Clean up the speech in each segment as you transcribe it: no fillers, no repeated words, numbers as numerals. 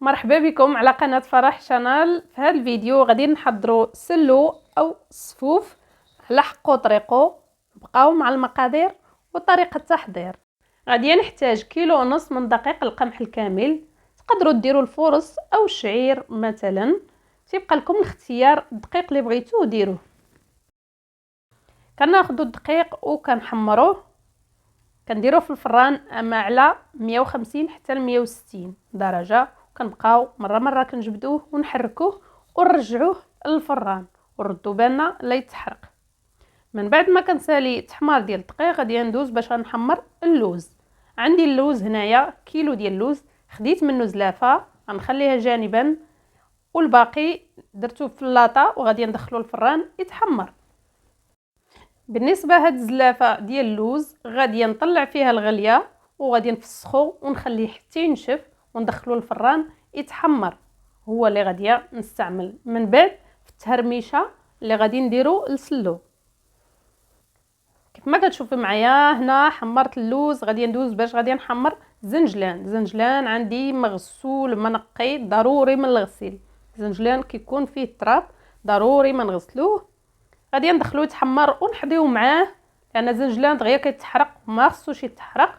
مرحبا بكم على قناة فرح شانال. في هذا الفيديو غادي نحضروا سلو او صفوف على حقو طريقو. بقاو مع المقادير وطريقة التحضير. غادي نحتاج كيلو ونص من دقيق القمح الكامل، تقدروا ديروا الفورص او الشعير مثلا، تيبقى لكم الاختيار. الدقيق اللي بغيتوه ديروه. كناخذوا الدقيق وكنحمروه، كنديروه في الفران اما على 150 حتى ل 160 درجه، كنبقاو مره كنجبدوه ونحركوه ونرجعوه للفران ونردو بالنا لا يتحرق. من بعد ما كنسالي التحمار ديال الدقيق غادي ندوز باش غنحمر اللوز. عندي اللوز هنايا كيلو ديال اللوز، خديت منه زلافه غنخليها جانبا، والباقي درتو في اللاطه وغادي ندخلو الفران يتحمر. بالنسبه هاد الزلافه ديال اللوز غادي نطلع فيها الغليه وغادي نفسخو ونخليه حتى ينشف وندخلو الفران يتحمر، هو اللي غادي نستعمل من بعد في التهرميشه اللي غادي نديرو للسلو. كيف ما كتشوفوا معايا هنا حمرت اللوز، غادي ندوز باش غادي نحمر الزنجلان عندي مغسول منقي، ضروري من الغسيل. الزنجلان كيكون فيه التراب ضروري ما نغسلوه. غادي ندخلوه يتحمر ونحضيو معاه، لان الزنجلان دغيا كيتحرق وما خصوش يتحرق.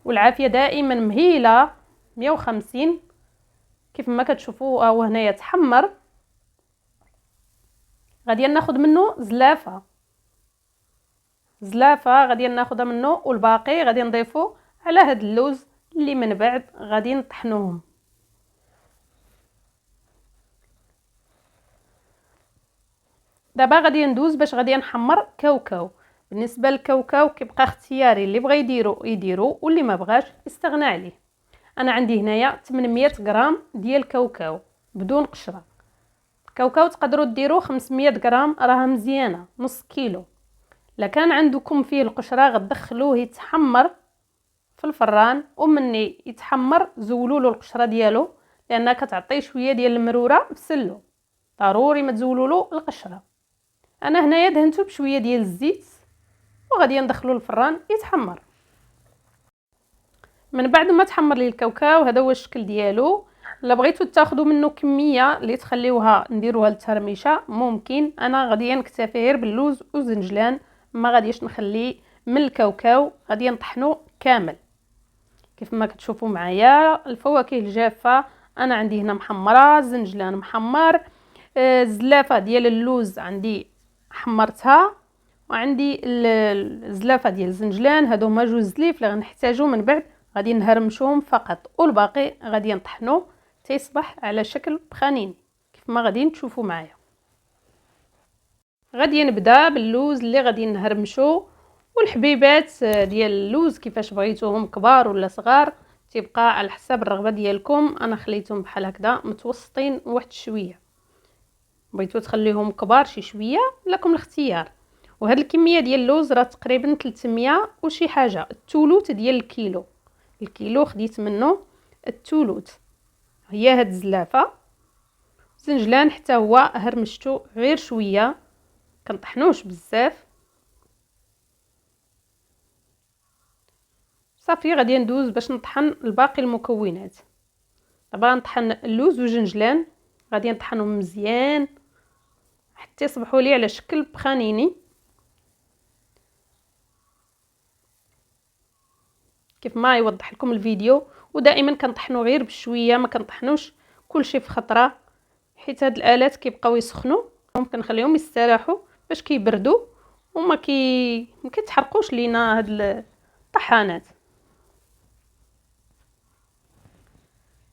والعافيه دائما مهيله 150 كيف ما كتشوفوا. هو هنايا تحمر، غادي ناخذ منه زلافه غادي ناخذها منه، والباقي غادي نضيفه على هاد اللوز اللي من بعد غادي نطحنوهم. دابا غادي ندوز باش غادي نحمر كاوكاو. بالنسبه للكاوكاو كيبقى اختياري، اللي بغى يديرو واللي ما بغاش يستغنى عليه. انا عندي هنايا 800 غرام ديال الكاوكاو بدون قشره. الكاوكاو تقدروا ديروا 500 غرام، راها مزيانه نص كيلو. الا كان عندكم فيه القشره غتدخلوه يتحمر في الفران، ومني يتحمر زولوا له القشره ديالو، لانها كتعطي شويه ديال المروره بسلو. ضروري ما تزولوا له القشره. انا هنايا دهنته بشويه ديال الزيت وغادي ندخلو الفران يتحمر. من بعد ما تحمر لي الكاوكاو هذا هو الشكل ديالو. الا بغيتو تاخذوا منه كميه اللي تخليوها نديروها للترميشه ممكن، انا غادي نكتفي غير باللوز وزنجلان، ما غاديش نخلي من الكاوكاو، غادي نطحنو كامل. كيف ما كتشوفوا معايا الفواكه الجافه انا عندي هنا محمره، الزنجلان محمر، الزلافه ديال اللوز عندي حمرتها، وعندي الزلافه ديال الزنجلان. هادو هما جوج زليف اللي غنحتاجو من بعد غادي نهرمشوهم فقط، والباقي غادي نطحنو تيصبح على شكل بخانين كيف ما غادي تشوفوا معايا. غادي نبدا باللوز اللي غادي نهرمشو، والحبيبات ديال اللوز كيفاش بغيتوهم كبار ولا صغار تيبقى على حساب الرغبه ديالكم. انا خليتهم بحال هكذا متوسطين واحد شويه، بغيتو تخليهم كبار شي شويه لكم الاختيار. وهاد الكميه ديال اللوز راه تقريبا 300 وشي حاجه، الثلث ديال الكيلو خديت منه الثلث. هي هاد الزلافه زنجلان حتى هو هرمشتو غير شويه، كنطحنوش بزاف. صافي غادي ندوز باش نطحن الباقي المكونات. دابا نطحن اللوز وجنجلان، غادي نطحنهم مزيان حتى يصبحوا لي على شكل بخانيني كيف ما يوضح لكم الفيديو. ودائما كنطحنوا غير بشويه، ما كنطحنوش كلشي في خطره، حيت هاد الالات كيبقاو يسخنوا، ممكن نخليهم يستراحوا باش كيبردوا وما كيتحرقوش لينا هاد الطحانات.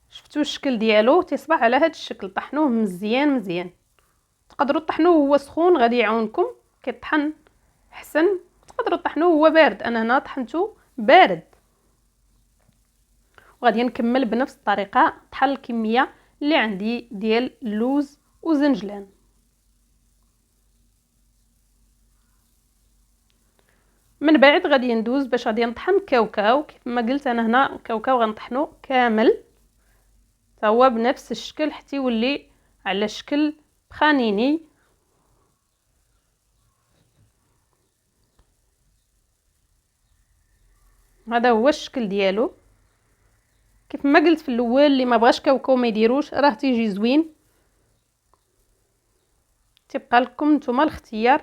شفتوا الشكل ديالو تيصبح على هاد الشكل. طحنوه مزيان. تقدروا تطحنوه هو سخون غادي يعاونكم كيطحن احسن، تقدروا تطحنوه هو بارد. انا هنا طحنته بارد. وغادي نكمل بنفس الطريقه طحن الكميه اللي عندي ديال اللوز وزنجلان. من بعد غادي ندوز باش غادي نطحن كاوكاو. كيف ما قلت انا هنا كاوكاو غنطحنو كامل حتى هو بنفس الشكل حتى يولي على شكل بخانيني. هذا هو الشكل ديالو. كيف ما قلت في الاول، اللي ما بغاش كاوكاو ما يديروش، راه تيجي زوين. تبقى لكم نتوما الاختيار،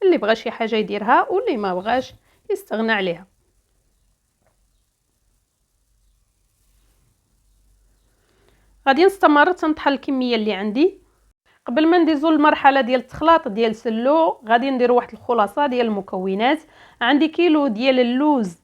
اللي بغى شي حاجه يديرها واللي ما بغاش يستغنى عليها. غادي نستمر تنطحن الكميه اللي عندي. قبل ما نديزو للمرحله ديال التخلاط ديال سلو، غادي نديرو واحد الخلاصه ديال المكونات. عندي كيلو ديال اللوز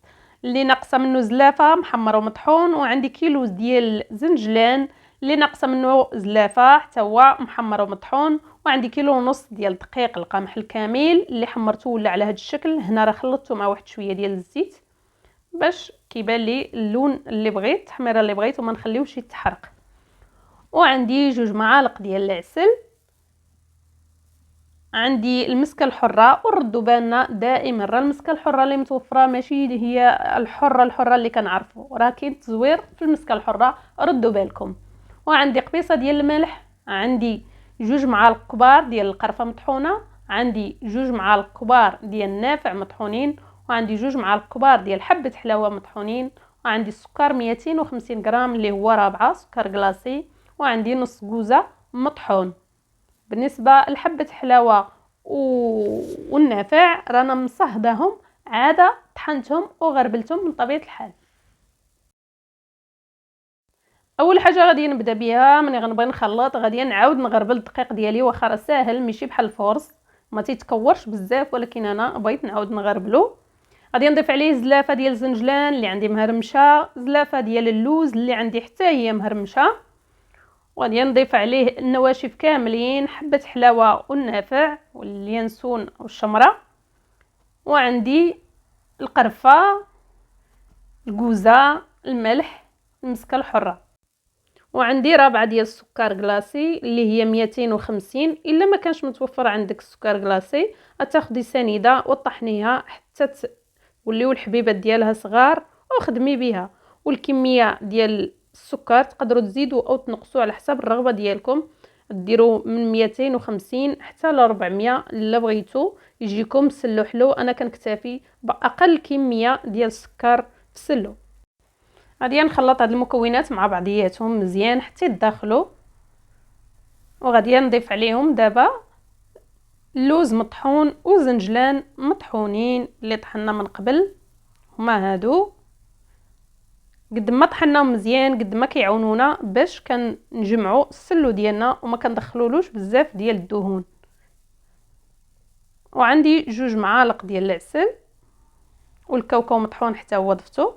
اللي ناقصه منه زلافه محمر ومطحون، وعندي كيلو ديال زنجلان اللي ناقصه منه زلافه حتى هو محمر ومطحون، وعندي كيلو ونص ديال دقيق القمح الكامل اللي حمرته ولا على هذا الشكل. هنا راه خلطته مع واحد شويه ديال الزيت باش كيبان لي اللون اللي بغيت، التحميره اللي بغيت، وما نخليوش يتحرق. وعندي 2 معالق ديال العسل. عندي المسكه الحره، وردوا بالنا دائما راه المسكه الحره اللي متوفره ماشي هي الحره اللي كنعرفوا، راه كاين تزوير في المسكه الحره، ردوا بالكم. وعندي قبيصه ديال الملح. عندي 2 معالق كبار ديال القرفه مطحونه. عندي 2 معالق كبار ديال النافع مطحونين. وعندي 2 معالق كبار ديال حبه حلاوه مطحونين. وعندي السكر 250 غرام اللي هو رابعه سكر كلاصي. وعندي نص كوزه مطحون. بالنسبه لحبه حلاوه والنافع رانا مصهداهم عاده، طحنتهم وغربلتهم من طبيعه الحال. اول حاجه غادي نبدا بها ملي غنبغي نخلط، غادي نعاود نغربل الدقيق ديالي، واخا راه ساهل ماشي بحال الفورص ما تيتكورش بزاف، ولكن انا بغيت نعاود نغربلو. غادي نضيف عليه زلافه ديال الزنجلان اللي عندي مهرمشه، زلافه ديال اللوز اللي عندي حتى هي مهرمشه، وغادي نضيف عليه النواشف كاملين، حبه حلاوه والنافع واليانسون والشمره، وعندي القرفه، الكوزه، الملح، المسكه الحره، وعندي رابعه ديال السكر كلاصي اللي هي 250. الا ما كانش متوفر عندك السكر كلاصي غتاخدي سنيده وطحنيها حتى توليو الحبيبات ديالها صغار وخدمي بها. والكميه ديال السكر تقدروا تزيدوا او تنقصوا على حسب الرغبه ديالكم، ديروا من 250 حتى ل 400 الا بغيتوا يجيكم سلو حلو. انا كنكتفي باقل كميه ديال السكر في السلو. غادي نخلط هاد المكونات مع بعضياتهم مزيان حتى يداخلوا، وغادي نضيف عليهم دابا اللوز مطحون وزنجلان مطحونين اللي طحنا من قبل. هما هادو قد ما طحناهم مزيان قد ما كيعاونونا باش كنجمعوا السلو ديالنا وما كندخلولوش بزاف ديال الدهون. وعندي 2 معالق ديال العسل والكاوكاو مطحون حتى هو ضفتو.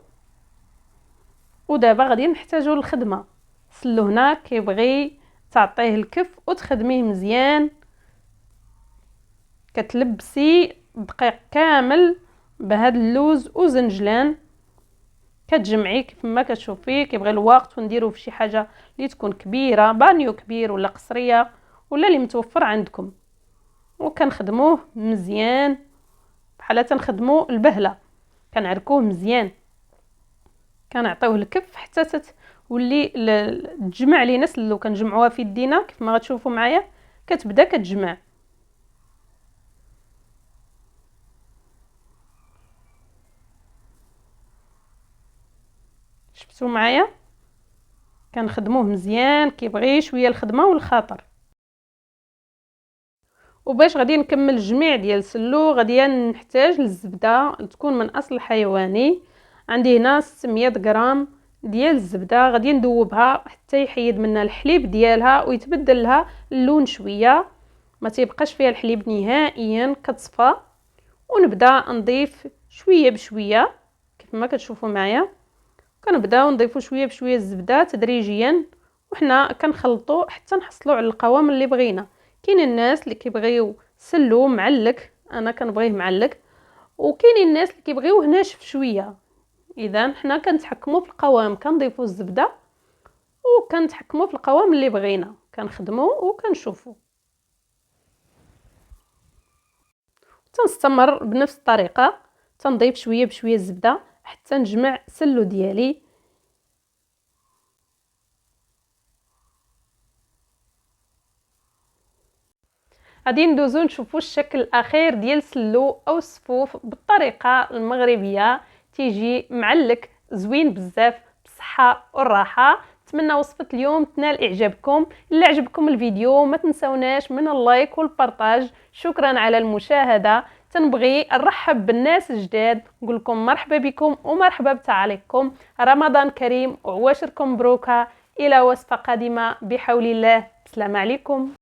ودابا غادي نحتاجو للخدمه. السلو هنا كيبغي تعطيه الكف وتخدميه مزيان، كتلبسي الدقيق كامل بهاد اللوز وزنجلان، كتجمعي كيف ما كتشوفي. كيبغي الوقت ونديروه في شي حاجه اللي تكون كبيره، بانيو كبير ولا قصريه ولا اللي متوفر عندكم، وكنخدموه مزيان بحال تنخدموا البهله، كنعركوه مزيان، كنعطيوه الكف حتى تولي تجمع لينا سلو. كنجمعوها في يدينا كيف ما غتشوفوا معايا، كتبدا كتجمع. شفتوا معايا كنخدموه مزيان، كيبغي شويه الخدمه والخاطر. وباش غادي نكمل الجميع ديال السلو غادي نحتاج للزبده تكون من اصل حيواني. عندي هنا 600 غرام ديال الزبده، غادي ندوبها حتى يحيد منها الحليب ديالها ويتبدل لها اللون شويه، ما تيبقاش فيها الحليب نهائيا، كتصفى. ونبدا نضيف شويه بشويه كيف ما كتشوفوا معايا، كنبداو نضيفوا شويه بشويه الزبده تدريجيا، وحنا كنخلطوا حتى نحصلوا على القوام اللي بغينا. كاين الناس اللي كيبغيو سلو معلك، انا كنبغيه معلك، وكاين الناس اللي كيبغيوه ناشف شويه. اذا حنا كنتحكموا في القوام، كنضيفوا الزبده وكنتحكموا في القوام اللي بغينا، كنخدموا وكنشوفوا. تنستمر بنفس الطريقه، تنضيف شويه بشويه الزبده حتى نجمع سلو ديالي. غادي ندوزو نشوفوا الشكل الاخير ديال السلو او السفوف بالطريقه المغربيه، تيجي معلك زوين بزاف بالصحة والراحة. نتمنى وصفة اليوم تنال إعجابكم. إلا عجبكم الفيديو ما تنسوناش من اللايك والبارطاج. شكرا على المشاهدة. تنبغي نرحب بالناس الجداد، نقول لكم مرحبا بكم ومرحبا بتعاليقكم. رمضان كريم وعواشركم مبروكة. إلى وصفة قادمة بحول الله. السلام عليكم.